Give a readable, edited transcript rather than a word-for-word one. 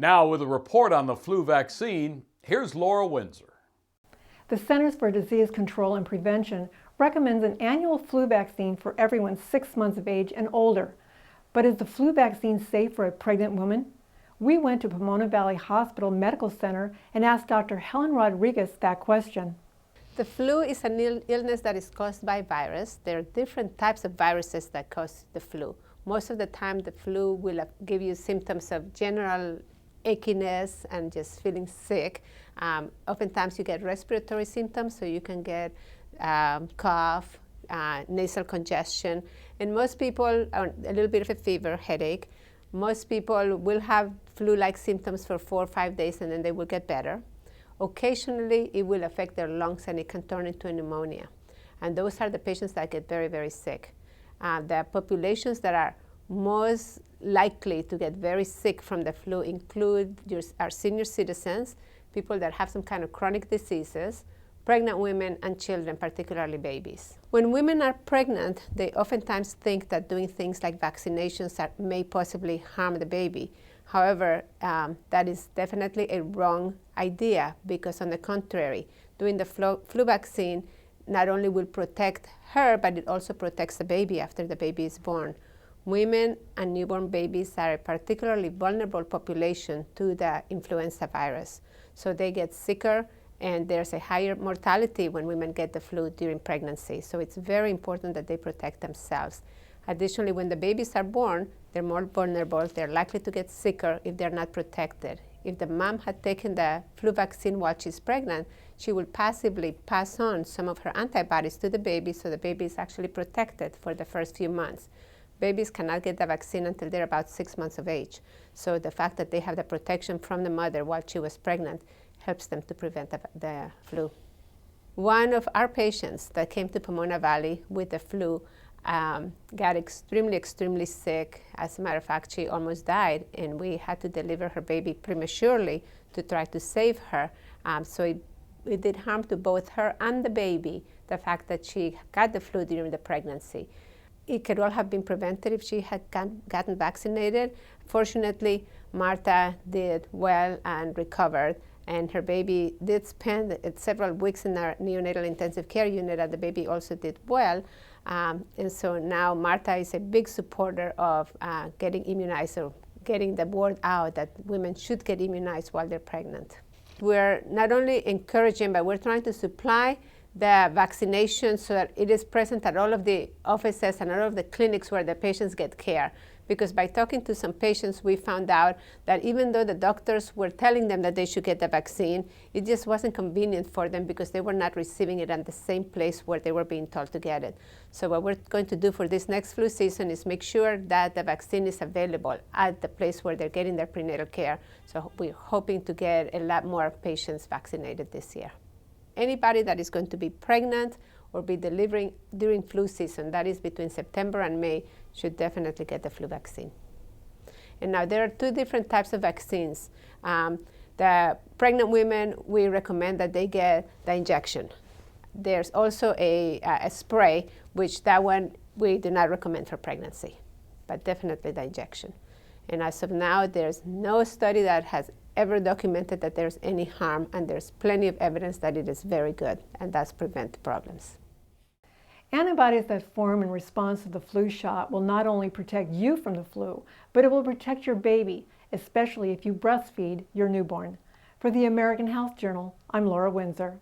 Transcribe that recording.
Now with a report on the flu vaccine, here's Laura Windsor. The Centers for Disease Control and Prevention recommends an annual flu vaccine for everyone 6 months of age and older. But is the flu vaccine safe for a pregnant woman? We went to Pomona Valley Hospital Medical Center and asked Dr. Hellen Rodriguez that question. The flu is an illness that is caused by virus. There are different types of viruses that cause the flu. Most of the time, the flu will give you symptoms of general achiness and just feeling sick. Oftentimes, you get respiratory symptoms, so you can get cough, nasal congestion, and most people, a little bit of a fever, headache. Most people will have flu-like symptoms for 4 or 5 days, and then they will get better. Occasionally, it will affect their lungs, and it can turn into a pneumonia. And those are the patients that get very, very sick. The populations that are most likely to get very sick from the flu include our senior citizens, people that have some kind of chronic diseases, pregnant women, and children, particularly babies. When women are pregnant, they oftentimes think that doing things like vaccinations may possibly harm the baby. However, that is definitely a wrong idea, because on the contrary, doing the flu vaccine not only will protect her, but it also protects the baby after the baby is born. Women and newborn babies are a particularly vulnerable population to the influenza virus. So they get sicker, and there's a higher mortality when women get the flu during pregnancy. So it's very important that they protect themselves. Additionally, when the babies are born, they're more vulnerable. They're likely to get sicker if they're not protected. If the mom had taken the flu vaccine while she's pregnant, she will passively pass on some of her antibodies to the baby, so the baby is actually protected for the first few months. Babies cannot get the vaccine until they're about 6 months of age. So the fact that they have the protection from the mother while she was pregnant helps them to prevent the flu. One of our patients that came to Pomona Valley with the flu got extremely sick. As a matter of fact, she almost died, and we had to deliver her baby prematurely to try to save her. So it did harm to both her and the baby, the fact that she got the flu during the pregnancy. It could all have been prevented if she had gotten vaccinated. Fortunately, Martha did well and recovered, and her baby did spend several weeks in our neonatal intensive care unit, and the baby also did well. And so now Martha is a big supporter of getting immunized, or getting the word out that women should get immunized while they're pregnant. We're not only encouraging, but we're trying to supply the vaccination so that it is present at all of the offices and all of the clinics where the patients get care. Because by talking to some patients, we found out that even though the doctors were telling them that they should get the vaccine, it just wasn't convenient for them because they were not receiving it at the same place where they were being told to get it. So what we're going to do for this next flu season is make sure that the vaccine is available at the place where they're getting their prenatal care. So we're hoping to get a lot more patients vaccinated this year. Anybody that is going to be pregnant or be delivering during flu season, that is between September and May, should definitely get the flu vaccine. And now there are 2 different types of vaccines. The pregnant women, we recommend that they get the injection. There's also a spray, which that one we do not recommend for pregnancy, but definitely the injection. And as of now, there's no study that has ever documented that there's any harm, and there's plenty of evidence that it is very good, and that's prevent problems. Antibodies that form in response to the flu shot will not only protect you from the flu, but it will protect your baby, especially if you breastfeed your newborn. For the American Health Journal, I'm Laura Windsor.